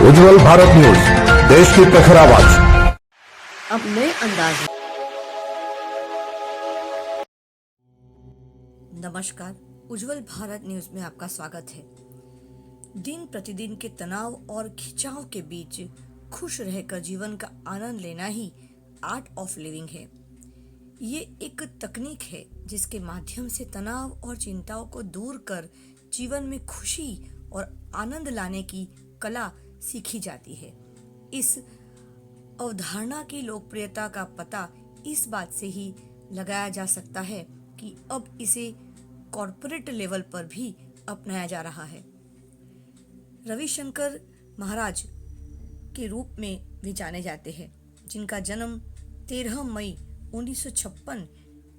उज्जवल Bharat news, देश की प्रखर आवाज। अब नए अंदाज में। नमस्कार, उज्जवल भारत न्यूज में आपका स्वागत है। दिन प्रतिदिन के तनाव और खिंचाव के बीच खुश रहकर जीवन का आनंद लेना ही आर्ट ऑफ लिविंग है। ये एक तकनीक है जिसके माध्यम से तनाव और चिंताओं को दूर कर जीवन में खुशी और आनंद लाने की कला सीखी जाती है। इस अवधारणा की लोकप्रियता का पता इस बात से ही लगाया जा सकता है कि अब इसे कॉर्पोरेट लेवल पर भी अपनाया जा रहा है। रविशंकर महाराज के रूप में भी जाने जाते हैं, जिनका जन्म 13 मई 1956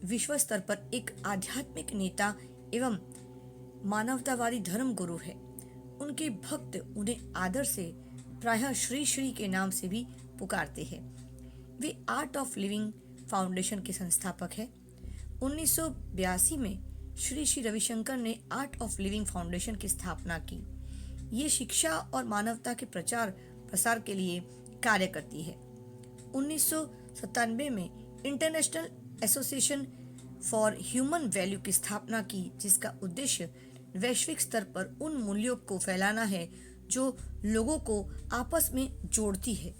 विश्व स्तर पर एक आध्यात्मिक नेता एवं मानवतावादी धर्म गुरु है। उनके भक्त उन्हें आदर से प्रायः श्री श्री के नाम से भी पुकारते हैं। वे आर्ट ऑफ लिविंग फाउंडेशन के संस्थापक हैं। 1982 में श्री श्री रविशंकर ने आर्ट ऑफ लिविंग फाउंडेशन की स्थापना की। ये शिक्षा और मानवता के प्रचार प्रसार के लिए कार्य करती है। 1997 में international association for human value की स्थापना की, जिसका उद्देश्य वैश्विक स्तर पर उन मूल्यों को फैलाना है जो लोगों को आपस में जोड़ती है।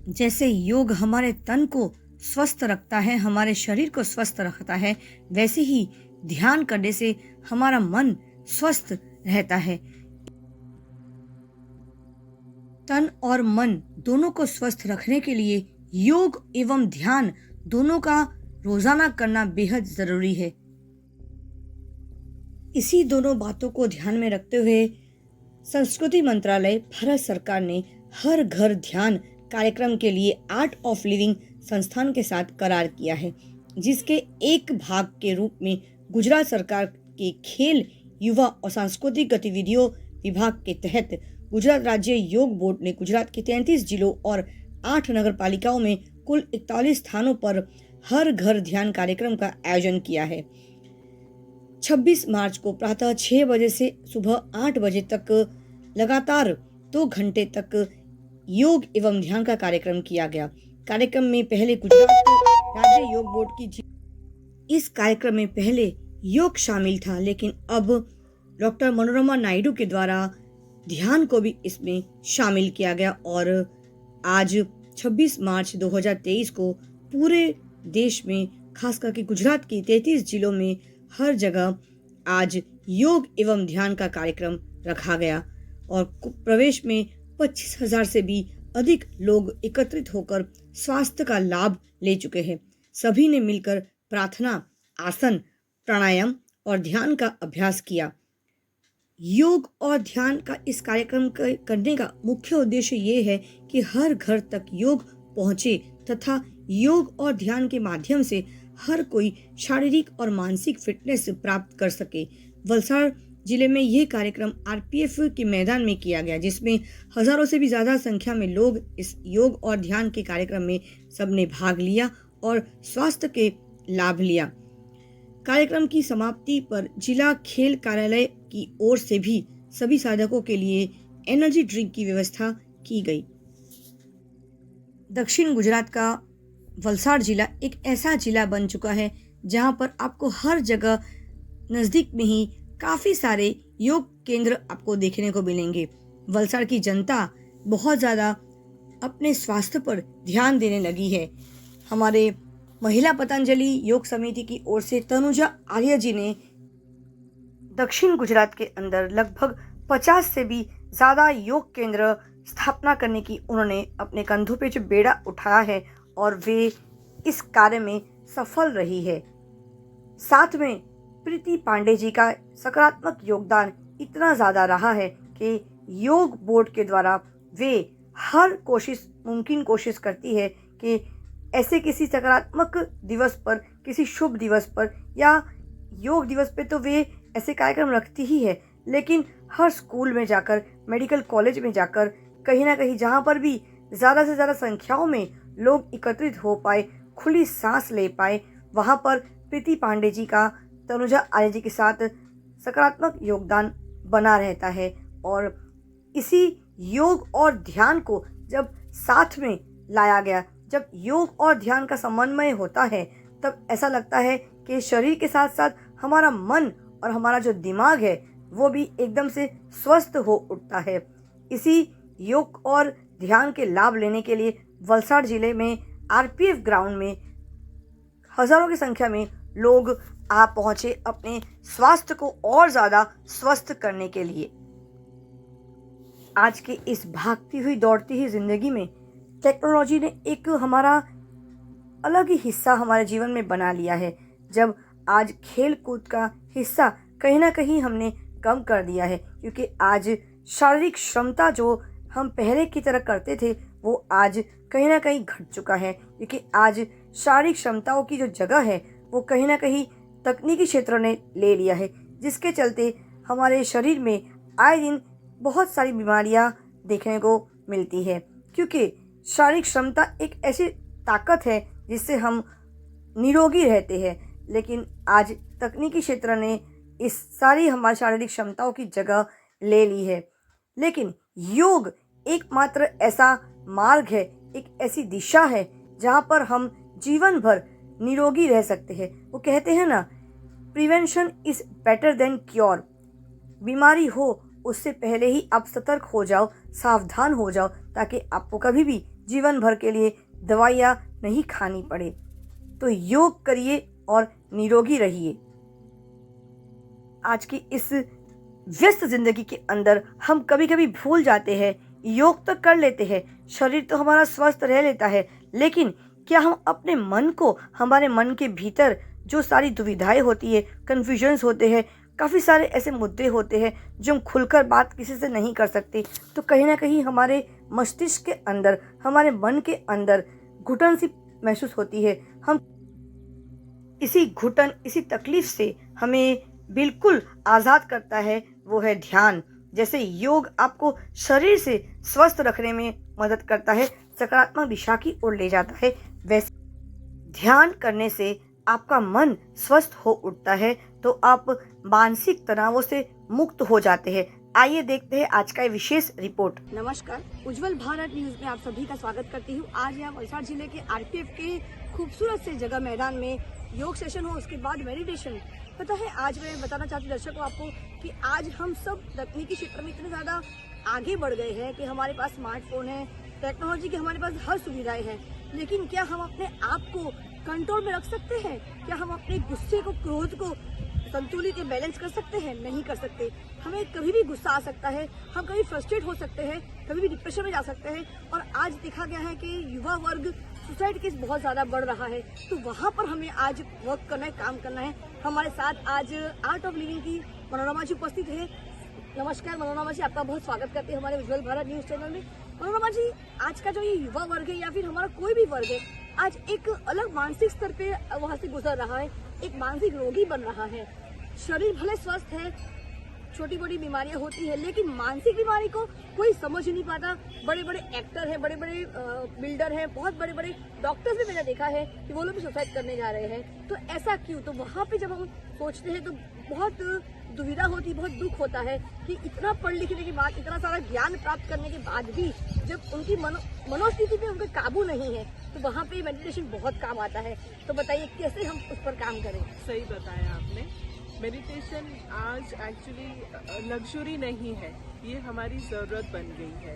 जैसे योग हमारे तन को स्वस्थ रखता है, हमारे शरीर को स्वस्थ रखता है, वैसे ही ध्यान करने से हमारा मन स्वस्थ रहता है। तन और मन दोनों को स्वस्थ रखने के लिए योग एवं ध्यान दोनों का रोजाना करना बेहद जरूरी है। इसी दोनों बातों को ध्यान में रखते हुए संस्कृति मंत्रालय भारत सरकार ने हर घर ध्यान कार्यक्रम के लिए आर्ट ऑफ लिविंग संस्थान के साथ करार किया है, जिसके एक भाग के रूप में गुजरात सरकार के खेल, युवा और सांस्कृतिक गतिविधियों विभाग के तहत गुजरात राज्य योग बोर्ड ने गुजरात के 33 जिलों और 8 नगर पालिकाओं में कुल 41 स्थानों पर हर घर ध्यान कार्यक्रम का आयोजन किया है। 26 मार्च को प्रातः 6 बजे से सुबह 8 बजे तक लगातार 2 घंटे तक योग एवं ध्यान का कार्यक्रम किया गया। कार्यक्रम में पहले गुजरात राज्य योग बोर्ड की इस कार्यक्रम में पहले योग शामिल था, लेकिन अब डॉक्टर मनोरमा नायडू के द्वारा ध्यान को भी इसमें शामिल किया गया और आज 26 मार्च 2023 को पूरे देश में, खास करके गुजरात के 33 जिलों में हर जगह आज योग एवं ध्यान का कार्यक्रम रखा गया और प्रवेश में 25,000 से भी अधिक लोग एकत्रित होकर स्वास्थ्य का लाभ ले चुके हैं। सभी ने मिलकर प्रार्थना, आसन, प्राणायाम और ध्यान का अभ्यास किया। योग और ध्यान का इस कार्यक्रम करने का मुख्य उद्देश्य ये है कि हर घर तक योग पहुंचे तथा योग और ध्यान के माध्यम से हर कोई शारीरिक और मानसिक फिटनेस प्राप्त कर सके। वलसाड़ जिले में यह कार्यक्रम आरपीएफ के मैदान में किया गया, जिसमें हजारों से भी ज्यादा संख्या में लोग इस योग और ध्यान के कार्यक्रम में सबने भाग लिया और स्वास्थ्य के लाभ लिया। कार्यक्रम की समाप्ति पर जिला खेल कार्यालय की ओर से भी सभी साधकों के लिए एनर्जी ड्रिंक की व्यवस्था की गई। दक्षिण गुजरात का वलसाड़ जिला एक ऐसा जिला बन चुका है जहां पर आपको हर जगह नजदीक में ही काफी सारे योग केंद्र आपको देखने को मिलेंगे। वलसाड़ की जनता बहुत ज्यादा अपने स्वास्थ्य पर ध्यान देने लगी है। हमारे महिला पतंजलि योग समिति की ओर से तनुजा आर्य जी ने दक्षिण गुजरात के अंदर लगभग 50 से भी ज्यादा योग केंद्र स्थापना करने की उन्होंने अपने कंधों पे जो बेड़ा उठाया है और वे इस कार्य में सफल रही है। साथ में प्रीति पांडे जी का सकारात्मक योगदान इतना ज़्यादा रहा है कि योग बोर्ड के द्वारा वे हर मुमकिन कोशिश करती है कि ऐसे किसी सकारात्मक दिवस पर, किसी शुभ दिवस पर या योग दिवस पे तो वे ऐसे कार्यक्रम रखती ही है, लेकिन हर स्कूल में जाकर, मेडिकल कॉलेज में जाकर, कहीं ना कहीं जहाँ पर भी ज़्यादा से ज़्यादा संख्याओं में लोग एकत्रित हो पाए, खुली सांस ले पाए, वहाँ पर प्रीति पांडे जी का तनुजा आर्य जी के साथ सकारात्मक योगदान बना रहता है और इसी योग और ध्यान को जब साथ में लाया गया, जब योग और ध्यान का समन्वय होता है, तब ऐसा लगता है कि शरीर के साथ साथ हमारा मन और हमारा जो दिमाग है वो भी एकदम से स्वस्थ हो उठता है। इसी योग और ध्यान के लाभ लेने के लिए वलसाड़ जिले में आरपीएफ ग्राउंड में हजारों की संख्या में लोग आ पहुंचे अपने स्वास्थ्य को और ज़्यादा स्वस्थ करने के लिए। आज की इस भागती हुई दौड़ती हुई जिंदगी में टेक्नोलॉजी ने एक हमारा अलग ही हिस्सा हमारे जीवन में बना लिया है। जब आज खेल कूद का हिस्सा कहीं ना कहीं हमने कम कर दिया है, क्योंकि आज शारीरिक क्षमता जो हम पहले की तरह करते थे वो आज कहीं ना कहीं घट चुका है, क्योंकि आज शारीरिक क्षमताओं की जो जगह है वो कहीं ना कहीं तकनीकी क्षेत्र ने ले लिया है, जिसके चलते हमारे शरीर में आए दिन बहुत सारी बीमारियां देखने को मिलती है। क्योंकि शारीरिक क्षमता एक ऐसी ताकत है जिससे हम निरोगी रहते हैं, लेकिन आज तकनीकी क्षेत्र ने इस सारी हमारी शारीरिक क्षमताओं की जगह ले ली है। लेकिन योग एकमात्र ऐसा मार्ग है, एक ऐसी दिशा है जहाँ पर हम जीवन भर निरोगी रह सकते हैं। वो कहते हैं ना, prevention is better than cure. बीमारी हो उससे पहले ही आप सतर्क हो जाओ, सावधान हो जाओ, ताकि आपको कभी भी जीवन भर के लिए दवाइयाँ नहीं खानी पड़े। तो योग करिए और निरोगी रहिए। आज की इस व्यस्त जिंदगी के अंदर हम कभी कभी भूल जाते हैं, योग तो कर लेते हैं, शरीर तो हमारा स्वस्थ रह लेता है, लेकिन क्या हम अपने मन को, हमारे मन के भीतर जो सारी दुविधाएं होती है, कन्फ्यूजन्स होते हैं, काफ़ी सारे ऐसे मुद्दे होते हैं जो हम खुलकर बात किसी से नहीं कर सकते, तो कहीं ना कहीं हमारे मस्तिष्क के अंदर, हमारे मन के अंदर घुटन सी महसूस होती है। हम इसी घुटन, इसी तकलीफ से हमें बिल्कुल आज़ाद करता है वो है ध्यान। जैसे योग आपको शरीर से स्वस्थ रखने में मदद करता है, सकारात्मक दिशा की ओर ले जाता है, वैसे ध्यान करने से आपका मन स्वस्थ हो उठता है, तो आप मानसिक तनावों से मुक्त हो जाते हैं। आइए देखते हैं आज का विशेष रिपोर्ट। नमस्कार, उज्जवल भारत न्यूज में आप सभी का स्वागत करती हूँ। आज यहाँ वलसाड़ जिले के आरपीएफ के खूबसूरत से जगह मैदान में योग सेशन हो, उसके बाद मेडिटेशन। पता है, आज मैं बताना चाहती हूँ दर्शकों आपको कि आज हम सब तकनीकी क्षेत्र में इतने ज़्यादा आगे बढ़ गए हैं कि हमारे पास स्मार्टफोन है, टेक्नोलॉजी की हमारे पास हर सुविधाएं हैं, लेकिन क्या हम अपने आप को कंट्रोल में रख सकते हैं? क्या हम अपने गुस्से को, क्रोध को संतुलित या बैलेंस कर सकते हैं? नहीं कर सकते। हमें कभी भी गुस्सा आ सकता है, हम कभी फ्रस्ट्रेट हो सकते हैं, कभी भी डिप्रेशन में जा सकते हैं। और आज देखा गया है कि युवा वर्ग सुसाइड केस बहुत ज़्यादा बढ़ रहा है, तो वहाँ पर हमें आज वर्क करना है, काम करना है। हमारे साथ आज आर्ट ऑफ लिविंग की मनोरमा जी उपस्थित है। नमस्कार मनोरमा जी, आपका बहुत स्वागत करते हैं हमारे उज्जवल भारत न्यूज चैनल में। मनोरमा जी, आज का जो ये युवा वर्ग है या फिर हमारा कोई भी वर्ग है, आज एक अलग मानसिक स्तर पे वहाँ से गुजर रहा है, एक मानसिक रोगी बन रहा है। शरीर भले स्वस्थ है, छोटी बड़ी बीमारियां होती है, लेकिन मानसिक बीमारी को कोई समझ ही नहीं पाता। बड़े बड़े एक्टर हैं, बड़े बड़े बिल्डर हैं, बहुत बड़े बड़े डॉक्टर्स भी मैंने देखा है कि वो लोग भी सुसाइड करने जा रहे हैं। तो ऐसा क्यों? तो वहाँ पे जब हम सोचते हैं तो बहुत दुविधा होती, बहुत दुख होता है कि इतना पढ़ लिखने के बाद, इतना सारा ज्ञान प्राप्त करने के बाद भी जब उनकी मनोस्थिति पे उनका काबू नहीं है, तो वहाँ पे मेडिटेशन बहुत काम आता है। तो बताइए कैसे हम उस पर काम करें? सही बताया आपने। मेडिटेशन आज एक्चुअली लग्जरी नहीं है, ये हमारी ज़रूरत बन गई है।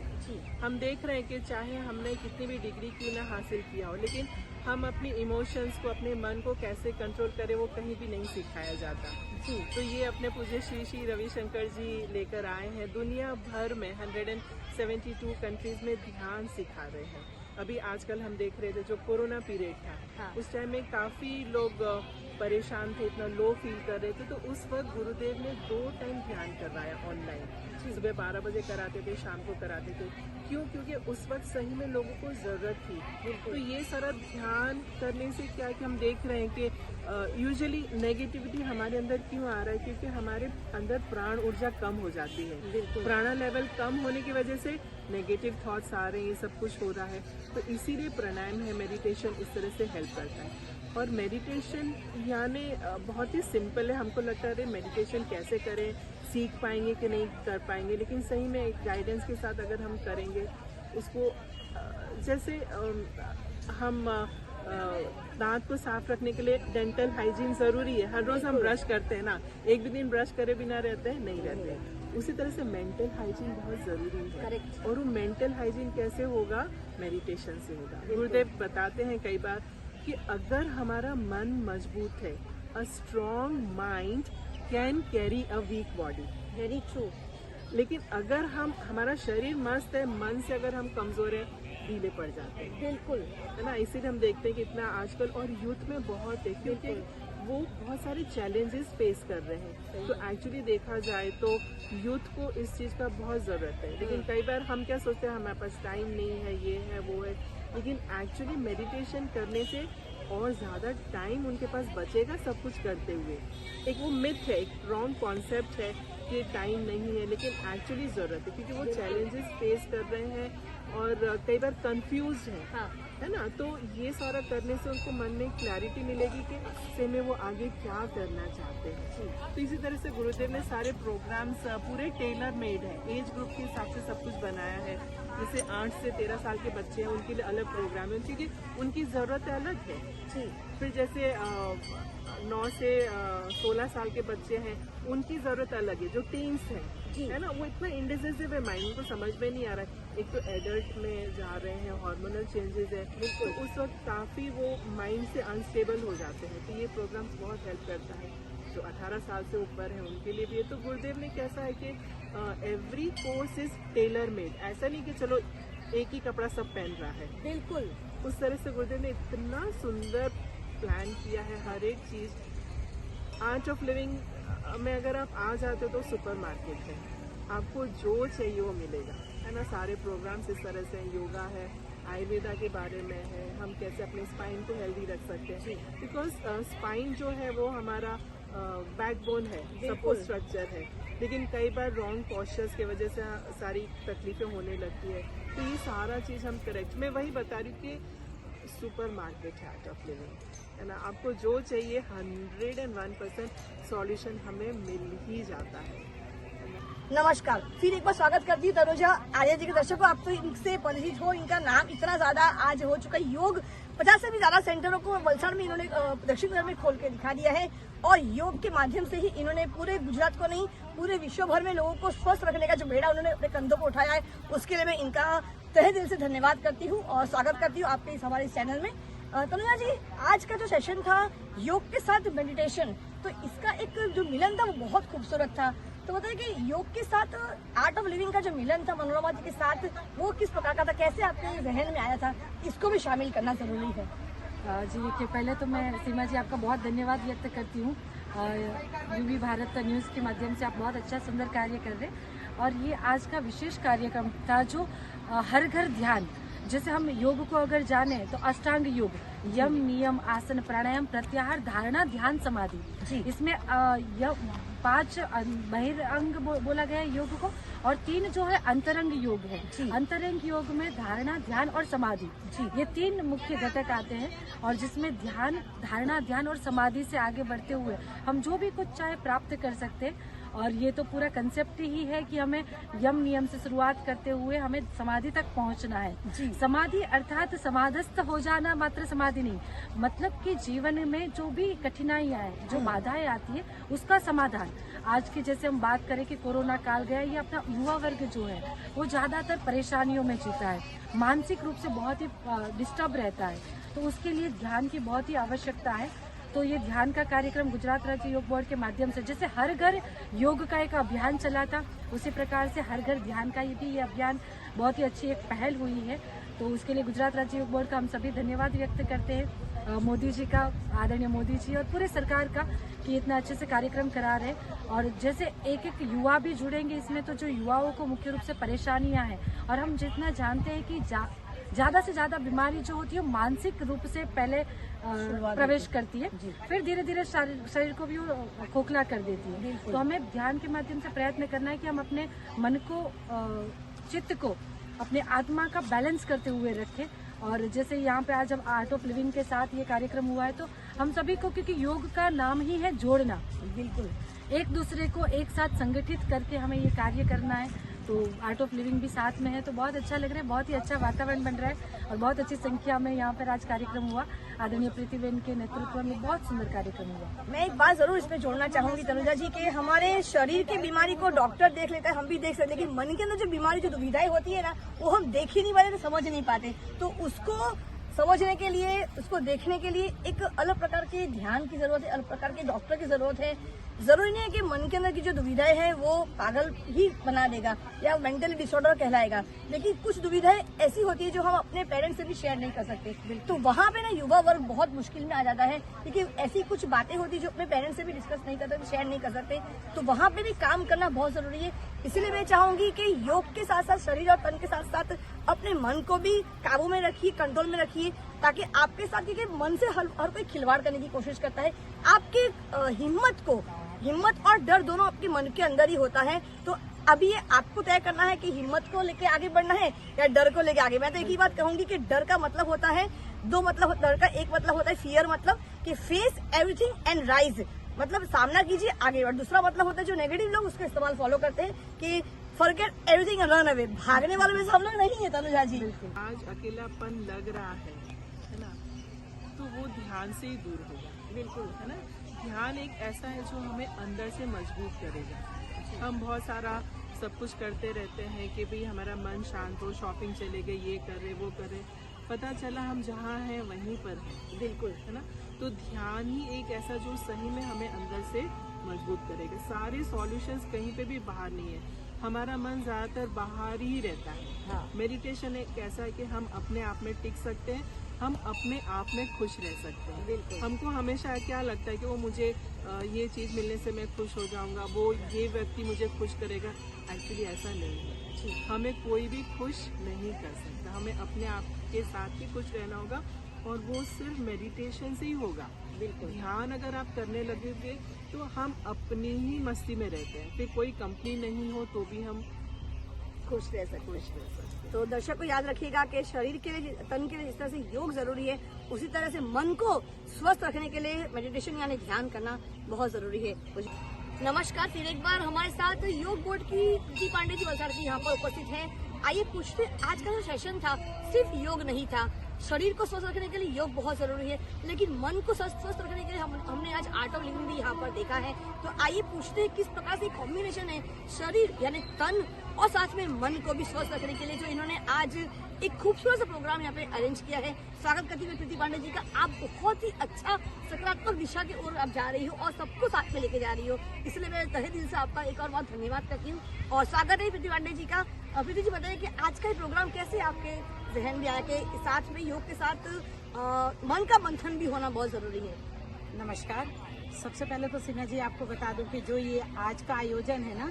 हम देख रहे हैं कि चाहे हमने कितनी भी डिग्री क्यों ना हासिल किया हो, लेकिन हम अपने इमोशंस को, अपने मन को कैसे कंट्रोल करें वो कहीं भी नहीं सिखाया जाता। तो ये अपने पूज्य श्री श्री रविशंकर जी लेकर आए हैं। दुनिया भर में 172 कंट्रीज में ध्यान सिखा रहे हैं। अभी आजकल हम देख रहे थे जो कोरोना पीरियड था, उस टाइम में काफ़ी लोग परेशान थे, इतना लो फील कर रहे थे, तो उस वक्त गुरुदेव ने 2 टाइम ध्यान करवाया ऑनलाइन। सुबह 12 बजे कराते थे, शाम को कराते थे। क्यों? क्योंकि उस वक्त सही में लोगों को ज़रूरत थी। तो ये सारा ध्यान करने से क्या है कि हम देख रहे हैं कि यूजुअली नेगेटिविटी हमारे अंदर क्यों आ रहा है? क्योंकि हमारे अंदर प्राण ऊर्जा कम हो जाती है। प्राणा लेवल कम होने की वजह से नेगेटिव थॉट्स आ रहे हैं, ये सब कुछ हो रहा है। तो इसीलिए प्राणायाम है, मेडिटेशन इस तरह से हेल्प करता है। और मेडिटेशन यानी बहुत ही सिंपल है। हमको लगता है मेडिटेशन कैसे करें, सीख पाएंगे कि नहीं कर पाएंगे, लेकिन सही में एक गाइडेंस के साथ अगर हम करेंगे उसको, जैसे हम दांत को साफ रखने के लिए डेंटल हाइजीन ज़रूरी है। हर रोज़ हम ब्रश करते हैं ना, एक भी दिन ब्रश करे बिना रहते हैं नहीं रहते। उसी तरह से मेंटल हाइजीन बहुत ज़रूरी है। Correct. और वो मेंटल हाइजीन कैसे होगा? मेडिटेशन से होगा। गुरुदेव बताते हैं कई बार कि अगर हमारा मन मजबूत है, a strong mind can carry a weak body. Very true. लेकिन अगर हमारा शरीर मस्त है, मन से अगर हम कमजोर हैं, ढीले पड़ जाते हैं, बिल्कुल है ना। इसीलिए हम देखते हैं कि इतना आजकल और यूथ में बहुत है, क्योंकि वो बहुत सारे चैलेंजेस फेस कर रहे हैं। तो एक्चुअली देखा जाए तो यूथ को इस चीज़ का बहुत ज़रूरत है। लेकिन कई बार हम क्या सोचते हैं, हमारे पास टाइम नहीं है, ये है वो है, लेकिन एक्चुअली मेडिटेशन करने से और ज़्यादा टाइम उनके पास बचेगा सब कुछ करते हुए। एक वो मिथ है, एक रॉन्ग कॉन्सेप्ट है कि टाइम नहीं है, लेकिन एक्चुअली ज़रूरत है, क्योंकि वो चैलेंजेस फेस कर रहे हैं और कई बार कंफ्यूज हैं, हाँ। है ना। तो ये सारा करने से उनको मन में क्लैरिटी मिलेगी कि इससे में वो आगे क्या करना चाहते हैं। तो इसी तरह से गुरुदेव ने सारे प्रोग्राम्स पूरे टेलर मेड है, एज ग्रुप के हिसाब से सब कुछ बनाया है। जैसे 8 से 13 साल के बच्चे हैं, उनके लिए अलग प्रोग्राम है, क्योंकि उनकी ज़रूरत अलग है। फिर जैसे 9 से 16 साल के बच्चे हैं, उनकी ज़रूरत अलग है। जो टीन्स हैं, है ना, वो इतना इंडिसिसिव है, माइंड उनको समझ में नहीं आ रहा है। एक तो एडल्ट में जा रहे हैं, हार्मोनल चेंजेस है, तो उस वक्त काफ़ी वो माइंड से अनस्टेबल हो जाते हैं। तो ये प्रोग्राम बहुत हेल्प करता है। जो 18 साल से ऊपर है उनके लिए भी है। तो गुरुदेव ने कैसा है कि every course is tailor made. ऐसा नहीं कि चलो एक ही कपड़ा सब पहन रहा है, बिल्कुल उस तरह से गुरुदेव ने इतना सुंदर प्लान किया है हर एक चीज़। आर्ट ऑफ लिविंग में अगर आप आ जाते हो तो सुपर मार्केट है, आपको जो चाहिए वो मिलेगा, है ना। सारे प्रोग्राम्स इस तरह से, योगा है, आयुर्वेदा के बारे में है, हम कैसे अपने स्पाइन को हेल्दी रख सकते हैं, बिकॉज स्पाइन जो है वो हमारा बैकबोन है, सपोर्ट स्ट्रक्चर है। लेकिन कई बार रॉन्ग पोस्चर्स की वजह से सारी तकलीफें होने लगती है। तो ये सारा चीज़ हम करेक्ट, मैं वही बता रही हूँ कि सुपर मार्केट है आर्ट ऑफ लिविंग, है ना। आपको जो चाहिए 101% सॉल्यूशन हमें मिल ही जाता है। नमस्कार, फिर एक बार स्वागत करती हूँ तनुजा आर्य जी के। दर्शकों, आप तो इनसे परिचित हो, इनका नाम इतना ज्यादा आज हो चुका है। योग 50 से भी ज्यादा सेंटरों को वलसाड़ में इन्होंने दक्षिण भारत में खोल के दिखा दिया है और योग के माध्यम से ही इन्होंने पूरे गुजरात को नहीं, पूरे विश्व भर में लोगों को स्वस्थ रखने का जो बेड़ा उन्होंने अपने कंधों को उठाया है, उसके लिए मैं इनका तहे दिल से धन्यवाद करती हूँ और स्वागत करती हूँ आपके इस हमारे चैनल में। तनुजा जी, आज का जो सेशन था योग के साथ मेडिटेशन, तो इसका एक जो मिलन था वो बहुत खूबसूरत था। तो बताइए कि योग के साथ आर्ट ऑफ लिविंग का जो मिलन था मनोरमा जी के साथ, वो किस प्रकार का था, कैसे आपके जहन में आया था, इसको भी शामिल करना जरूरी है। जी देखिए, पहले तो मैं सीमा जी आपका बहुत धन्यवाद व्यक्त करती हूँ। यूवी भारत न्यूज़ के माध्यम से आप बहुत अच्छा सुंदर कार्य कर रहे हैं। और ये आज का विशेष कार्यक्रम था जो हर घर ध्यान, जैसे हम योग को अगर जाने तो अष्टांग योग, यम नियम आसन प्राणायाम प्रत्याहार धारणा ध्यान समाधि, इसमें 5 बहिरंग बोला गया है योग को और 3 जो है अंतरंग योग है। अंतरंग योग में धारणा ध्यान और समाधि, ये 3 मुख्य घटक आते हैं और जिसमें ध्यान, धारणा, ध्यान और समाधि से आगे बढ़ते हुए हम जो भी कुछ चाहे प्राप्त कर सकते हैं। और ये तो पूरा कंसेप्ट ही है कि हमें यम नियम से शुरुआत करते हुए हमें समाधि तक पहुंचना है। समाधि अर्थात समाधस्थ हो जाना, मात्र समाधि नहीं, मतलब कि जीवन में जो भी कठिनाइयां हैं, जो बाधाएं आती है, उसका समाधान। आज की जैसे हम बात करें कि कोरोना काल गया, ये अपना युवा वर्ग जो है वो ज्यादातर परेशानियों में जीता है, मानसिक रूप से बहुत ही डिस्टर्ब रहता है, तो उसके लिए ध्यान की बहुत ही आवश्यकता है। तो ये ध्यान का कार्यक्रम गुजरात राज्य योग बोर्ड के माध्यम से, जैसे हर घर योग का एक अभियान चला था, उसी प्रकार से हर घर ध्यान का ये अभियान बहुत ही अच्छी एक पहल हुई है। तो उसके लिए गुजरात राज्य योग बोर्ड का हम सभी धन्यवाद व्यक्त करते हैं, मोदी जी का, आदरणीय मोदी जी और पूरे सरकार का, कि इतना अच्छे से कार्यक्रम करा रहे। और जैसे एक एक युवा भी जुड़ेंगे इसमें, तो जो युवाओं को मुख्य रूप से परेशानियां हैं, और हम जितना जानते हैं कि ज़्यादा से ज़्यादा बीमारी जो होती है मानसिक रूप से पहले प्रवेश करती है, फिर धीरे धीरे शरीर को भी वो खोखला कर देती है। तो हमें ध्यान के माध्यम से प्रयत्न करना है कि हम अपने मन को, चित्त को, अपने आत्मा का बैलेंस करते हुए रखें। और जैसे यहाँ पे आज हम आर्ट ऑफ लिविंग के साथ ये कार्यक्रम हुआ है, तो हम सभी को, क्योंकि योग का नाम ही है जोड़ना, बिल्कुल एक दूसरे को एक साथ संगठित करके हमें ये कार्य करना है। तो आर्ट ऑफ लिविंग भी साथ में है, तो बहुत अच्छा लग रहा है, बहुत ही अच्छा वातावरण बन रहा है और बहुत अच्छी संख्या में यहाँ पर आज कार्यक्रम हुआ। आदरणीय प्रीतिबेन के नेतृत्व में बहुत सुंदर कार्यक्रम हुआ। मैं एक बात जरूर इसमें जोड़ना चाहूंगी तनुजा जी के हमारे शरीर की बीमारी को डॉक्टर देख लेता है, हम भी देख सकते हैं, लेकिन मन के अंदर जो बीमारी जो दुविधाएं होती है ना, वो हम देख ही नहीं पाते, तो समझ नहीं पाते। तो उसको समझने के लिए, उसको देखने के लिए एक अलग प्रकार के ध्यान की जरूरत है, अलग प्रकार के डॉक्टर की जरूरत है। जरूरी नहीं है कि मन के अंदर की जो दुविधाएं है वो पागल ही बना देगा या मेंटली डिसऑर्डर कहलाएगा, लेकिन कुछ दुविधाएं ऐसी होती है जो हम अपने पेरेंट्स से भी शेयर नहीं कर सकते। तो वहाँ पे ना युवा वर्ग बहुत मुश्किल में आ जाता है, क्योंकि ऐसी कुछ बातें होती है जो अपने पेरेंट्स से भी डिस्कस नहीं कर सकते, शेयर नहीं कर सकते। तो वहाँ पे भी काम करना बहुत जरूरी है। इसलिए मैं चाहूंगी कि योग के साथ साथ शरीर और तन के साथ साथ अपने मन को भी काबू में रखिए, कंट्रोल में रखिए, ताकि आपके साथ, क्योंकि मन से हर कोई खिलवाड़ करने की कोशिश करता है, आपकी हिम्मत और डर दोनों आपके मन के अंदर ही होता है। तो अभी ये आपको तय करना है कि हिम्मत को लेके आगे बढ़ना है या डर को लेके आगे। मैं तो एक ही बात कहूंगी कि डर का मतलब होता है दो, मतलब डर का एक मतलब होता है फियर, मतलब कि फेस एवरीथिंग एंड राइज, मतलब सामना कीजिए, आगे बढ़। दूसरा मतलब होता है जो नेगेटिव लोग उसका इस्तेमाल फॉलो करते हैं कि forget everything and run away, भागने वालों में से हम लोग नहीं है तनुजा जी। आज अकेलापन लग रहा है ना, तो वो ध्यान से ही दूर होगा। बिल्कुल, है ना। ध्यान एक ऐसा है जो हमें अंदर से मजबूत करेगा। हम बहुत सारा सब कुछ करते रहते हैं कि भाई हमारा मन शांत हो, शॉपिंग चले गए, ये कर रहे वो कर रहे, पता चला हम जहाँ हैं वहीं पर हैं। बिल्कुल, है ना। तो ध्यान ही एक ऐसा जो सही में हमें अंदर से मजबूत करेगा। सारे सॉल्यूशंस कहीं पे भी बाहर नहीं है, हमारा मन ज्यादातर बाहर ही रहता है। हाँ। मेडिटेशन एक ऐसा है कि हम अपने आप में टिक सकते हैं, हम अपने आप में खुश रह सकते हैं। बिल्कुल। हमको हमेशा क्या लगता है कि वो मुझे ये चीज़ मिलने से मैं खुश हो जाऊंगा, वो ये व्यक्ति मुझे खुश करेगा। एक्चुअली ऐसा नहीं है। हमें कोई भी खुश नहीं कर सकता, हमें अपने आप के साथ ही खुश रहना होगा और वो सिर्फ मेडिटेशन से ही होगा। बिल्कुल। ध्यान अगर आप करने लगोगे तो हम अपनी ही मस्ती में रहते हैं, फिर कोई कंपनी नहीं हो तो भी हम खुश रह सकते। तो दर्शक को याद रखिएगा कि शरीर के लिए, तन के लिए जिस तरह से योग जरूरी है, उसी तरह से मन को स्वस्थ रखने के लिए मेडिटेशन यानी ध्यान करना बहुत जरूरी है। नमस्कार, फिर एक बार हमारे साथ योग बोर्ड की प्रीति पांडे जी वलसाड़ की यहाँ पर उपस्थित हैं। आइए पूछते, आज का जो सेशन था सिर्फ योग नहीं था। शरीर को स्वस्थ रखने के लिए योग बहुत जरूरी है, लेकिन मन को स्वस्थ रखने के लिए हमने आज आर्ट ऑफ लिविंग भी यहाँ पर देखा है। तो आइए पूछते हैं किस प्रकार से कॉम्बिनेशन है शरीर यानी तन और साथ में मन को भी स्वस्थ रखने के लिए, जो इन्होंने आज एक खूबसूरत सा प्रोग्राम यहाँ पे अरेंज किया है। स्वागत करती हुई प्रीति पांडे जी का, आप बहुत ही अच्छा सकारात्मक दिशा की ओर आप जा रही हो और सबको साथ में लेके जा रही हो, इसलिए मैं तहे दिल से आपका एक और बहुत धन्यवाद करती हूँ और स्वागत है प्रीति पांडे जी का। प्रीति जी बताइए कि आज का ये प्रोग्राम कैसे आपके जहन में आया कि साथ में योग के साथ मन का मंथन भी होना बहुत जरूरी है? नमस्कार। सबसे पहले तो सीमा जी आपको बता दूं कि जो ये आज का आयोजन है ना,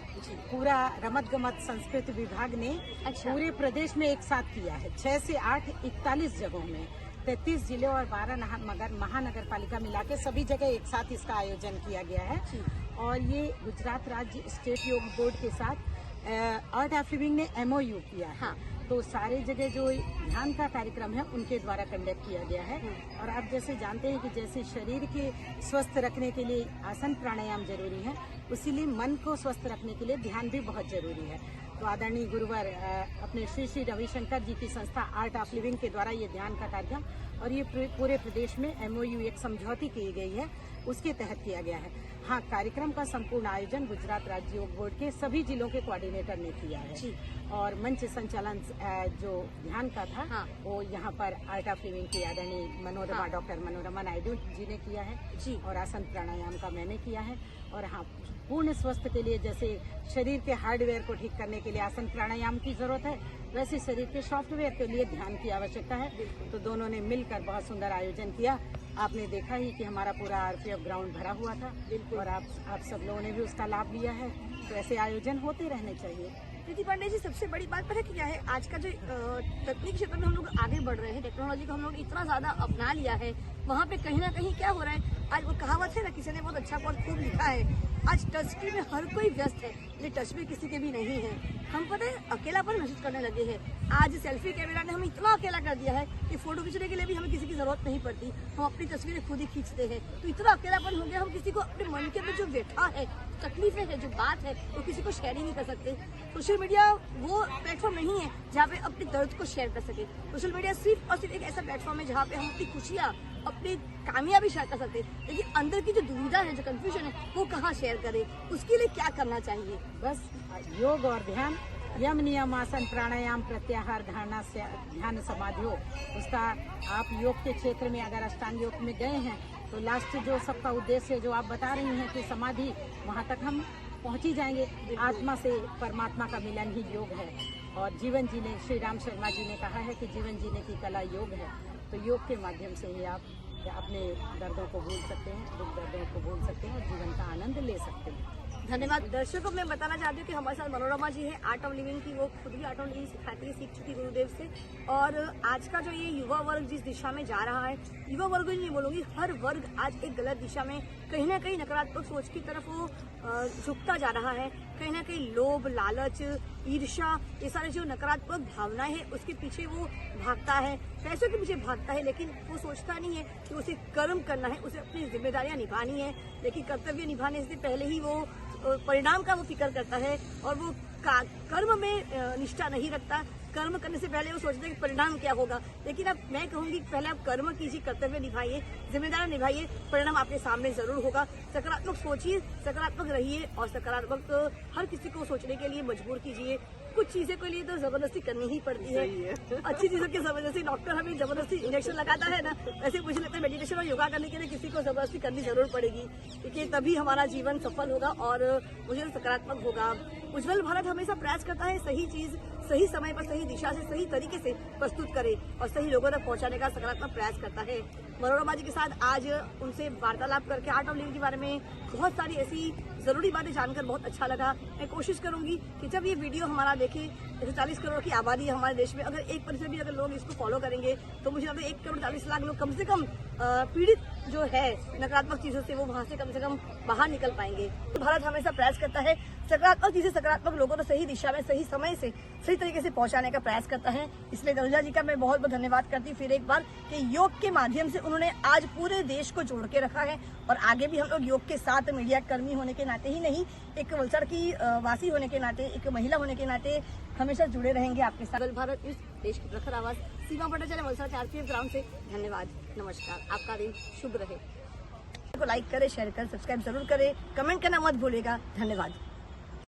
पूरा रमत गमत संस्कृति विभाग ने पूरे प्रदेश में एक साथ किया है। 6 से 8 41 जगहों में 33 जिले और 12 महानगर पालिका मिला के सभी जगह एक साथ इसका आयोजन किया गया है। और ये गुजरात राज्य स्टेट योग बोर्ड के साथ आर्ट ऑफ लिविंग ने MOU किया है। हाँ। तो सारे जगह जो ध्यान का कार्यक्रम है उनके द्वारा कंडक्ट किया गया है। और आप जैसे जानते हैं कि जैसे शरीर के स्वस्थ रखने के लिए आसन प्राणायाम जरूरी है, उसीलिए मन को स्वस्थ रखने के लिए ध्यान भी बहुत जरूरी है। तो आदरणीय गुरुवर अपने श्री श्री रविशंकर जी की संस्था आर्ट ऑफ लिविंग के द्वारा ये ध्यान का कार्यक्रम और ये पूरे प्रदेश में MOU एक समझौती की गई है, उसके तहत किया गया है। हाँ, कार्यक्रम का संपूर्ण आयोजन गुजरात राज्य योग बोर्ड के सभी जिलों के कोऑर्डिनेटर ने किया है। और मंच संचालन जो ध्यान का था, हाँ। वो यहाँ पर आर्ट ऑफ लिविंग की आदरणीय हाँ। डॉक्टर मनोरमा नायडू जी ने किया है जी। और आसन प्राणायाम का मैंने किया है। और हाँ, पूर्ण स्वस्थ के लिए जैसे शरीर के हार्डवेयर को ठीक करने के लिए आसन प्राणायाम की जरूरत है, वैसे शरीर के सॉफ्टवेयर के लिए ध्यान की आवश्यकता है। तो दोनों ने मिलकर बहुत सुंदर आयोजन किया। आपने देखा ही कि हमारा पूरा RPF ग्राउंड भरा हुआ था और आप सब लोगों ने भी उसका लाभ लिया है। तो ऐसे आयोजन होते रहने चाहिए। प्रीति पांडे जी, सबसे बड़ी बात पता है क्या है, आज का जो तकनीकी क्षेत्र में हम लोग आगे बढ़ रहे हैं, टेक्नोलॉजी को हम लोग इतना ज्यादा अपना लिया है, वहाँ पे कहीं ना कहीं क्या हो रहा है, आज वो कहावत है ना, किसी ने बहुत अच्छा बहुत खूब लिखा है, आज टच स्क्रीन में हर कोई व्यस्त है, ये टच में किसी के भी नहीं है। हम पता है अकेलापन महसूस करने लगे हैं। आज सेल्फी कैमरा ने हमें इतना अकेला कर दिया है कि फोटो खींचने के लिए भी हमें किसी की जरूरत नहीं पड़ती, हम अपनी तस्वीरें खुद ही खींचते हैं। तो इतना अकेलापन हो गया, हम किसी को अपने मन के अंदर जो बैठा है, तकलीफें है, जो बात है, वो किसी को शेयर ही नहीं कर सकते। सोशल मीडिया वो प्लेटफॉर्म नहीं है जहाँ पे अपने दर्द को शेयर कर सके। सोशल मीडिया सिर्फ और सिर्फ एक ऐसा प्लेटफॉर्म है जहाँ पे हम अपनी खुशियाँ, अपनी कामयाबी शेयर कर सकते हैं, लेकिन अंदर की जो दुविधा है, जो कंफ्यूजन है, वो कहाँ शेयर करें, उसके लिए क्या करना चाहिए? बस योग और ध्यान, यम नियम आसन प्राणायाम प्रत्याहार धारणा से ध्यान समाधि हो। उसका आप योग के क्षेत्र में अगर अष्टांग योग में गए हैं तो लास्ट जो सबका उद्देश्य है, जो आप बता रही हैं कि समाधि, वहाँ तक हम पहुँच ही जाएंगे। आत्मा से परमात्मा का मिलन ही योग है। और जीवन जीने, श्री राम शर्मा जी ने कहा है कि जीवन जीने की कला योग है। तो योग के माध्यम से ही आप अपने दर्दों को भूल सकते हैं, दुख दर्दों को भूल सकते हैं और जीवन का आनंद ले सकते हैं। धन्यवाद। दर्शकों को मैं बताना चाहती हूँ कि हमारे साथ मनोरमा जी है, आर्ट ऑफ लिविंग की, वो खुद भी आर्ट ऑफ लिविंग सिखाती है, सीख चुकी गुरुदेव से। और आज का जो ये युवा वर्ग जिस दिशा में जा रहा है, युवा वर्ग ही नहीं बोलूंगी, हर वर्ग आज एक गलत दिशा में, कहीं ना कहीं नकारात्मक सोच की तरफ वो झुकता जा रहा है। कहीं ना कहीं लोभ, लालच, ईर्ष्या, ये सारे जो नकारात्मक भावनाएं हैं, उसके पीछे वो भागता है, पैसों के पीछे भागता है, लेकिन वो सोचता नहीं है कि उसे कर्म करना है, उसे अपनी जिम्मेदारियां निभानी है। लेकिन कर्तव्य निभाने से पहले ही वो परिणाम का वो फिक्र करता है और वो कर्म में निष्ठा नहीं रखता। कर्म करने से पहले वो सोचते हैं कि परिणाम क्या होगा। लेकिन अब मैं कहूंगी पहले आप कर्म कीजिए, कर्तव्य निभाइए, जिम्मेदारी निभाइए, परिणाम आपके सामने जरूर होगा। सकारात्मक सोचिए, सकारात्मक रहिए और सकारात्मक हर किसी को सोचने के लिए मजबूर कीजिए। कुछ चीजें के लिए तो जबरदस्ती करनी ही पड़ती है। अच्छी चीजों की जबरदस्ती, डॉक्टर हमें जबरदस्ती इंजेक्शन लगाता है ना, वैसे मुझे लगता है मेडिटेशन और योगा करने के लिए किसी को जबरदस्ती करनी जरूर पड़ेगी, क्योंकि तभी हमारा जीवन सफल होगा और मुझे सकारात्मक होगा। उज्जवल भारत हमेशा प्रयास करता है सही चीज सही समय पर, सही दिशा से, सही तरीके से प्रस्तुत करे और सही लोगों तक पहुंचाने का सकारात्मक प्रयास करता है। मनोरमा जी के साथ आज उनसे वार्तालाप करके आर्ट ऑफ लिविंग के बारे में बहुत सारी ऐसी जरूरी बातें जानकर बहुत अच्छा लगा। मैं कोशिश करूंगी कि जब ये वीडियो हमारा देखे, जैसे 40 करोड़ की आबादी है हमारे देश में, अगर 1% भी अगर लोग इसको फॉलो करेंगे तो मुझे लगता है 1 करोड़ 40 लाख लोग कम से कम पीड़ित जो है नकारात्मक चीजों से, वो वहां से कम बाहर निकल पाएंगे। तो भारत हमेशा प्रयास करता है सकारात्मक चीजें, सकारात्मक लोगों को सही दिशा में, सही समय से, सही तरीके से पहुंचाने का प्रयास करता है। इसलिए तनुजा जी का मैं बहुत बहुत धन्यवाद करती हूँ फिर एक बार कि योग के माध्यम से उन्होंने आज पूरे देश को जोड़ के रखा है और आगे भी हम लोग योग के साथ मीडिया कर्मी होने के नाते ही नहीं, एक वलसाड़ की वासी होने के नाते, एक महिला होने के नाते हमेशा जुड़े रहेंगे आपके साथ। भारत न्यूज, देश की प्रखर आवाज, सीमा भट्टाचार्य, वलसाड़ के RPF ग्राउंड से धन्यवाद, नमस्कार, आपका दिन शुभ रहे। लाइक करें, शेयर करें, सब्सक्राइब जरूर करें, कमेंट करना मत भूलिएगा। धन्यवाद।